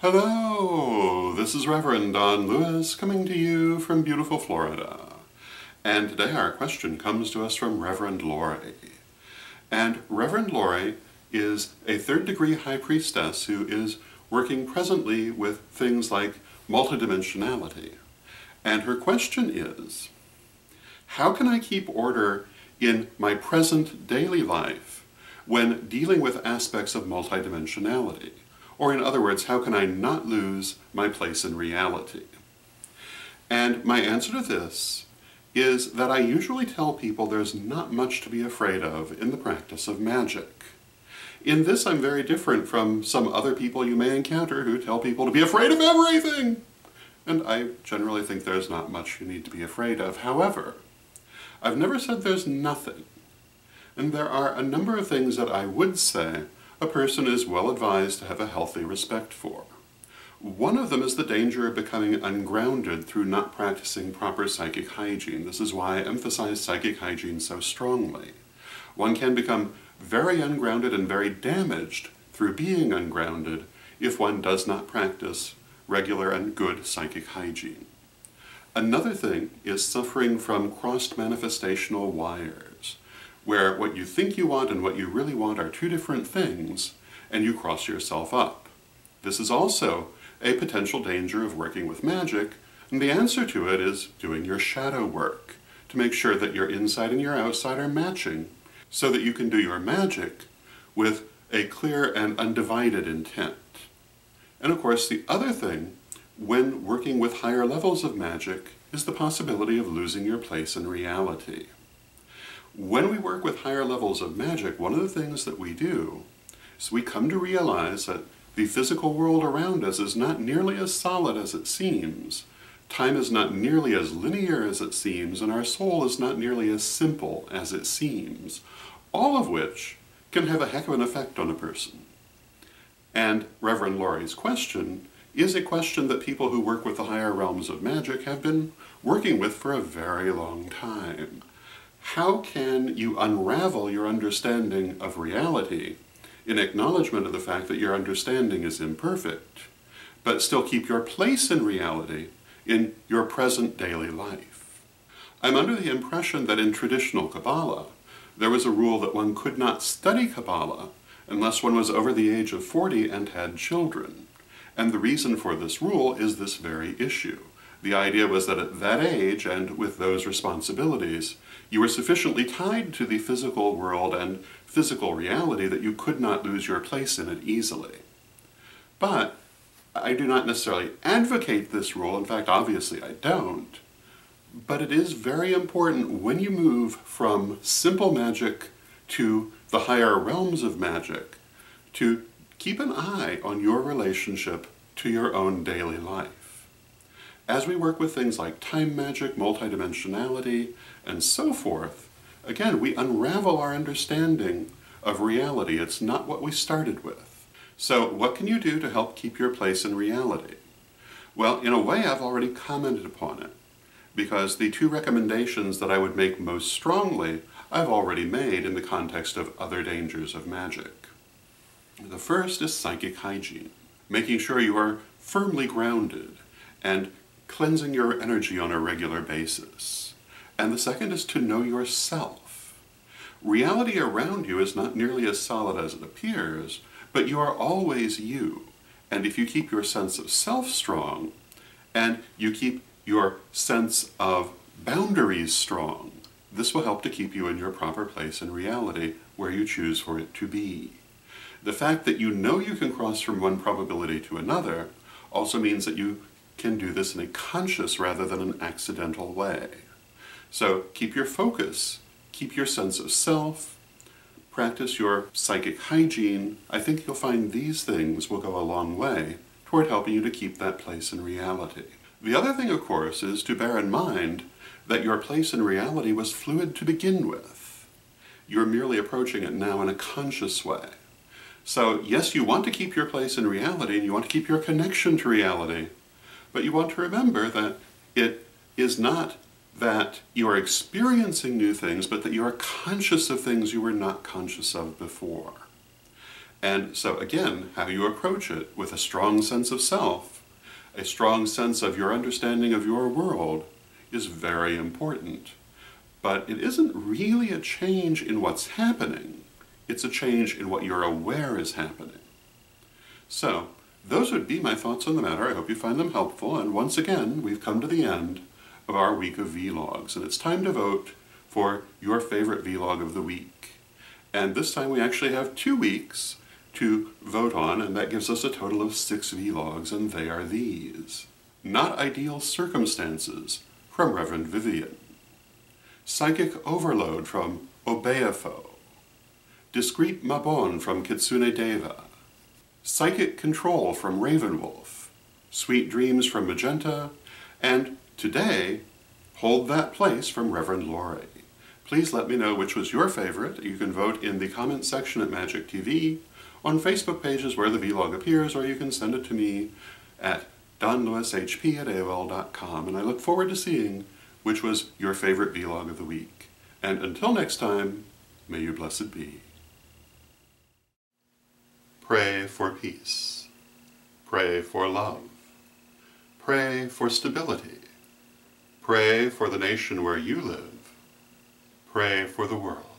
Hello, this is Reverend Don Lewis coming to you from beautiful Florida. And today our question comes to us from Reverend Lori. And Reverend Lori is a third-degree high priestess who is working presently with things like multidimensionality. And her question is, how can I keep order in my present daily life when dealing with aspects of multidimensionality? Or in other words, how can I not lose my place in reality? And my answer to this is that I usually tell people there's not much to be afraid of in the practice of magic. In this, I'm very different from some other people you may encounter who tell people to be afraid of everything. And I generally think there's not much you need to be afraid of. However, I've never said there's nothing. And there are a number of things that I would say a person is well advised to have a healthy respect for. One of them is the danger of becoming ungrounded through not practicing proper psychic hygiene. This is why I emphasize psychic hygiene so strongly. One can become very ungrounded and very damaged through being ungrounded if one does not practice regular and good psychic hygiene. Another thing is suffering from crossed manifestational wires, where what you think you want and what you really want are two different things, and you cross yourself up. This is also a potential danger of working with magic, and the answer to it is doing your shadow work, to make sure that your inside and your outside are matching, so that you can do your magic with a clear and undivided intent. And of course, the other thing, when working with higher levels of magic, is the possibility of losing your place in reality. When we work with higher levels of magic, one of the things that we do is we come to realize that the physical world around us is not nearly as solid as it seems, time is not nearly as linear as it seems, and our soul is not nearly as simple as it seems, all of which can have a heck of an effect on a person. And Reverend Lori's question is a question that people who work with the higher realms of magic have been working with for a very long time. How can you unravel your understanding of reality in acknowledgement of the fact that your understanding is imperfect, but still keep your place in reality in your present daily life? I'm under the impression that in traditional Kabbalah, there was a rule that one could not study Kabbalah unless one was over the age of 40 and had children. And the reason for this rule is this very issue. The idea was that at that age, and with those responsibilities, you were sufficiently tied to the physical world and physical reality that you could not lose your place in it easily. But I do not necessarily advocate this rule. In fact, obviously I don't. But it is very important when you move from simple magic to the higher realms of magic to keep an eye on your relationship to your own daily life. As we work with things like time magic, multidimensionality, and so forth, again, we unravel our understanding of reality. It's not what we started with. So what can you do to help keep your place in reality? Well, in a way, I've already commented upon it, because the two recommendations that I would make most strongly, I've already made in the context of other dangers of magic. The first is psychic hygiene, making sure you are firmly grounded and cleansing your energy on a regular basis. And the second is to know yourself. Reality around you is not nearly as solid as it appears, but you are always you. And if you keep your sense of self strong, and you keep your sense of boundaries strong, this will help to keep you in your proper place in reality where you choose for it to be. The fact that you know you can cross from one probability to another also means that you can do this in a conscious rather than an accidental way. So keep your focus, keep your sense of self, practice your psychic hygiene. I think you'll find these things will go a long way toward helping you to keep that place in reality. The other thing, of course, is to bear in mind that your place in reality was fluid to begin with. You're merely approaching it now in a conscious way. So yes, you want to keep your place in reality and you want to keep your connection to reality, but you want to remember that it is not that you are experiencing new things, but that you are conscious of things you were not conscious of before. And so again, how you approach it with a strong sense of self, a strong sense of your understanding of your world, is very important. But it isn't really a change in what's happening. It's a change in what you're aware is happening. So, those would be my thoughts on the matter. I hope you find them helpful. And once again, we've come to the end of our week of vlogs. And it's time to vote for your favorite vlog of the week. And this time we actually have 2 weeks to vote on, and that gives us a total of 6 vlogs, and they are these. Not Ideal Circumstances from Reverend Vivian. Psychic Overload from Obeafo. Discreet Mabon from Kitsune Deva. Psychic Control from Ravenwolf. Sweet Dreams from Magenta. And today, Hold That Place from Reverend Lori. Please let me know which was your favorite. You can vote in the comments section at Magic TV, on Facebook pages where the vlog appears, or you can send it to me at donlewishp@aol.com. And I look forward to seeing which was your favorite vlog of the week. And until next time, may you blessed be. Pray for peace. Pray for love. Pray for stability. Pray for the nation where you live. Pray for the world.